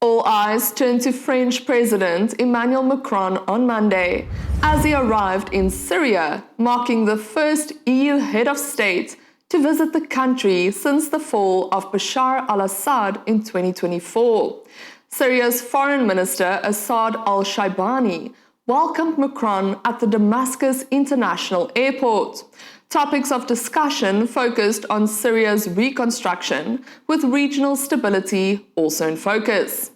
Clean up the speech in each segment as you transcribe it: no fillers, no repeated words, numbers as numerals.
All eyes turned to French President Emmanuel Macron on Monday as he arrived in Syria, marking the first EU head of state to visit the country since the fall of Bashar al-Assad in 2024. Syria's Foreign Minister Assad al-Shaibani welcomed Macron at the Damascus International Airport. Topics of discussion focused on Syria's reconstruction, with regional stability also in focus.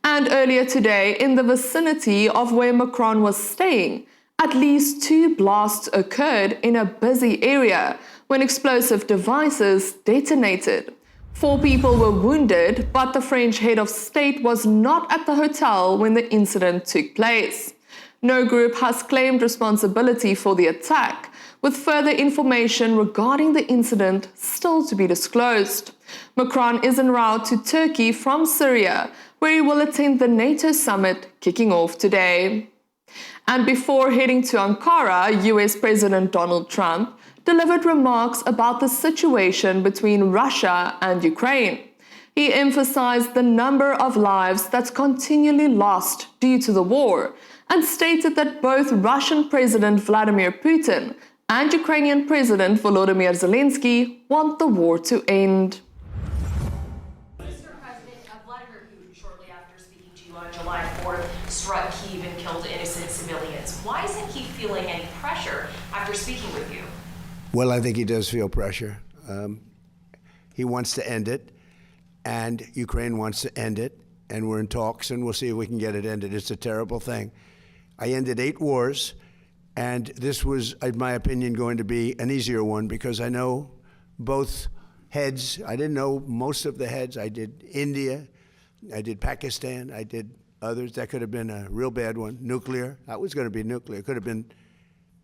And earlier today, in the vicinity of where Macron was staying, at least 2 blasts occurred in a busy area when explosive devices detonated. 4 people were wounded, but the French head of state was not at the hotel when the incident took place. No group has claimed responsibility for the attack, with further information regarding the incident still to be disclosed. Macron is en route to Turkey from Syria, where he will attend the NATO summit kicking off today. And before heading to Ankara, US President Donald Trump delivered remarks about the situation between Russia and Ukraine. He emphasized the number of lives that's continually lost due to the war, and stated that both Russian President Vladimir Putin and Ukrainian President Volodymyr Zelensky want the war to end. Mr. President, Vladimir Putin, shortly after speaking to you on July 4th, struck Kyiv and killed innocent civilians. Why isn't he feeling any pressure after speaking with you? Well, I think he does feel pressure. He wants to end it, and Ukraine wants to end it, and we're in talks, and we'll see if we can get it ended. It's a terrible thing. I ended 8 wars. And this was, in my opinion, going to be an easier one because I know both heads. I didn't know most of the heads. I did India, I did Pakistan, I did others. That could have been a real bad one. Nuclear, that was going to be nuclear. It could have been,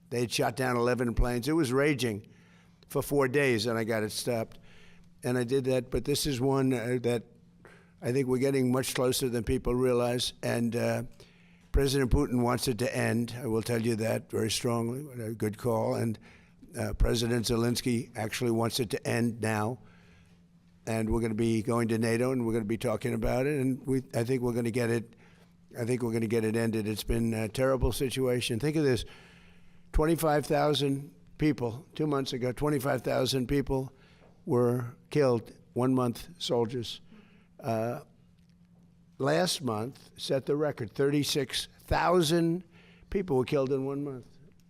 they had shot down 11 planes. It was raging for 4 days and I got it stopped. And I did that, but this is one that I think we're getting much closer than people realize. And President Putin wants it to end. I will tell you that very strongly. A good call. And President Zelensky actually wants it to end now. And we're going to be going to NATO, and we're going to be talking about it. And I think we're going to get it. I think we're going to get it ended. It's been a terrible situation. Think of this: 25,000 people 2 months ago. 25,000 people were killed. 1 month, soldiers. Last month set the record. 36,000 people were killed in 1 month.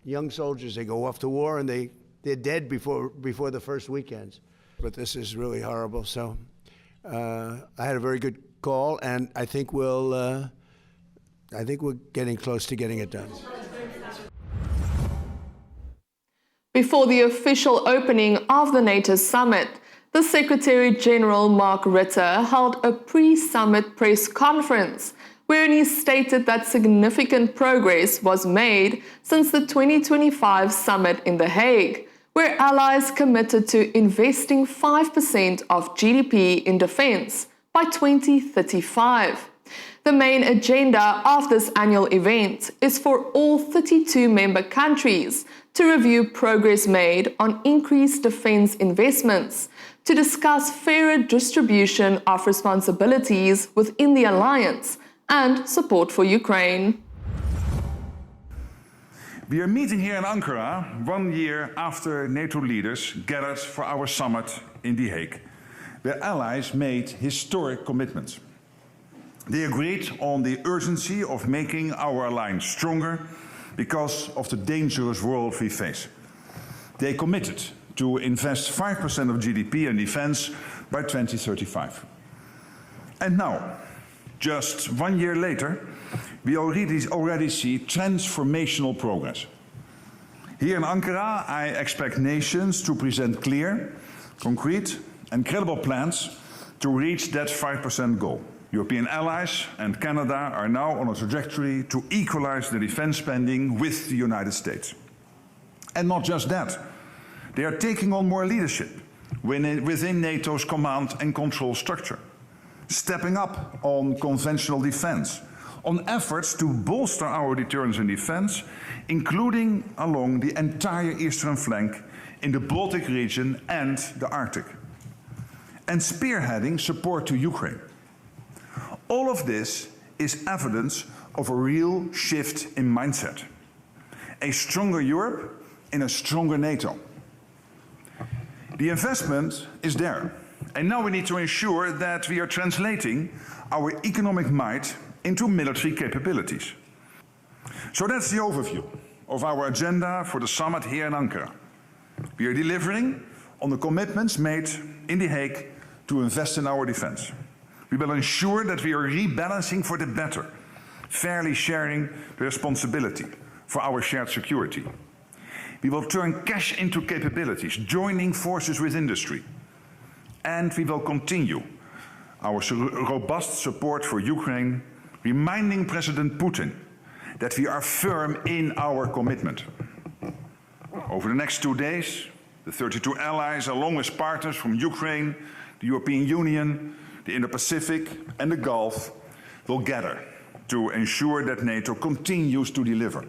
Young soldiers, they go off to war and they're dead before the first weekends. But this is really horrible. So I had a very good call, and I think we're getting close to getting it done. Before the official opening of the NATO summit, the Secretary-General Mark Rutte held a pre-summit press conference wherein he stated that significant progress was made since the 2025 summit in The Hague, where allies committed to investing 5% of GDP in defense by 2035. The main agenda of this annual event is for all 32 member countries to review progress made on increased defense investments, to discuss fairer distribution of responsibilities within the alliance, and support for Ukraine. We are meeting here in Ankara 1 year after NATO leaders gathered for our summit in The Hague, where allies made historic commitments. They agreed on the urgency of making our alliance stronger because of the dangerous world we face. They committed to invest 5% of GDP in defense by 2035. And now, just 1 year later, we already see transformational progress. Here in Ankara, I expect nations to present clear, concrete and credible plans to reach that 5% goal. European allies and Canada are now on a trajectory to equalize the defense spending with the United States. And not just that, they are taking on more leadership within NATO's command and control structure, stepping up on conventional defense, on efforts to bolster our deterrence and defense, including along the entire eastern flank in the Baltic region and the Arctic, and spearheading support to Ukraine. All of this is evidence of a real shift in mindset. A stronger Europe in a stronger NATO. The investment is there. And now we need to ensure that we are translating our economic might into military capabilities. So that's the overview of our agenda for the summit here in Ankara. We are delivering on the commitments made in The Hague to invest in our defense. We will ensure that we are rebalancing for the better, fairly sharing the responsibility for our shared security. We will turn cash into capabilities, joining forces with industry. And we will continue our robust support for Ukraine, reminding President Putin that we are firm in our commitment. Over the next 2 days, the 32 allies, along with partners from Ukraine, the European Union, the Indo-Pacific and the Gulf, will gather to ensure that NATO continues to deliver.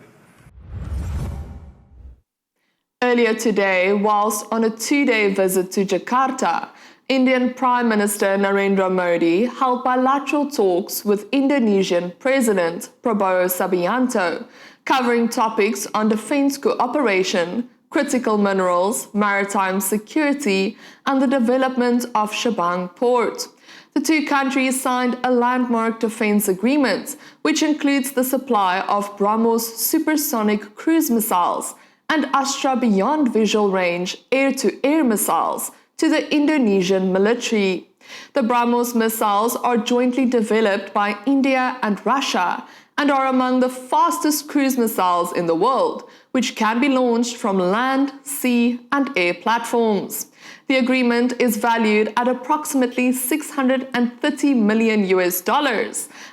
Earlier today, whilst on a 2-day visit to Jakarta, Indian Prime Minister Narendra Modi held bilateral talks with Indonesian President Prabowo Subianto, covering topics on defense cooperation, critical minerals, maritime security, and the development of Sabang Port. The two countries signed a landmark defense agreement, which includes the supply of BrahMos supersonic cruise missiles and Astra Beyond Visual Range air-to-air missiles to the Indonesian military. The BrahMos missiles are jointly developed by India and Russia and are among the fastest cruise missiles in the world, which can be launched from land, sea, and air platforms. The agreement is valued at approximately $630 million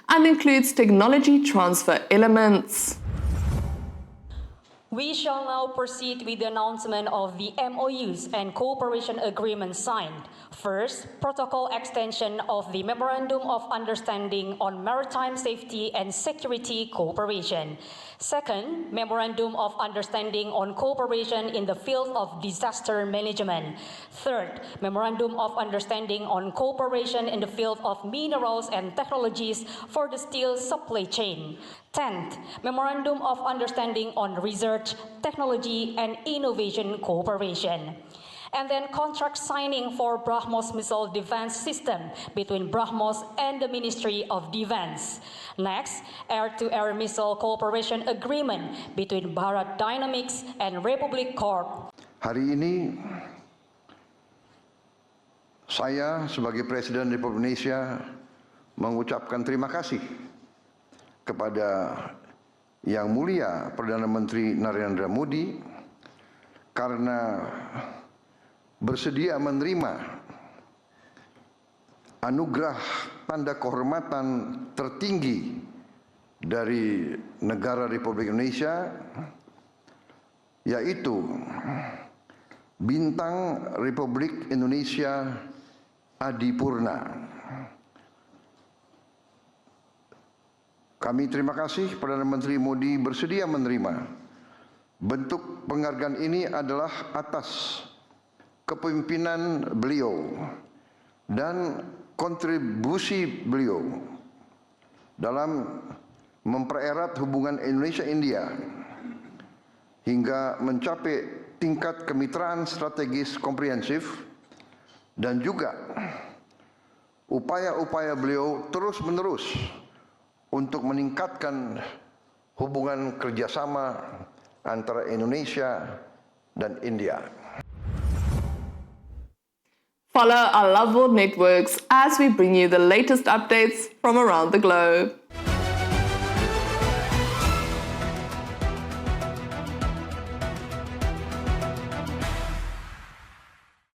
and includes technology transfer elements. We shall now proceed with the announcement of the MOUs and cooperation agreements signed. First, protocol extension of the Memorandum of Understanding on Maritime Safety and Security Cooperation. Second, Memorandum of Understanding on Cooperation in the Field of Disaster Management. Third, Memorandum of Understanding on Cooperation in the Field of Minerals and Technologies for the Steel Supply Chain. 10th, Memorandum of Understanding on Research, Technology, and Innovation Cooperation. And then contract signing for BrahMos missile defense system between BrahMos and the Ministry of Defense. Next, air-to-air missile cooperation agreement between Bharat Dynamics and Republic Corp. Hari ini saya sebagai Presiden Republik Indonesia mengucapkan terima kasih kepada Yang Mulia Perdana Menteri Narendra Modi karena bersedia menerima anugerah tanda kehormatan tertinggi dari negara Republik Indonesia, yaitu Bintang Republik Indonesia Adipurna. Kami terima kasih Perdana Menteri Modi bersedia menerima. Bentuk penghargaan ini adalah atas kepemimpinan beliau dan kontribusi beliau dalam mempererat hubungan Indonesia-India hingga mencapai tingkat kemitraan strategis komprehensif dan juga upaya-upaya beliau terus-menerus untuk meningkatkan hubungan kerjasama antara Indonesia dan India. Follow our Love World networks as we bring you the latest updates from around the globe.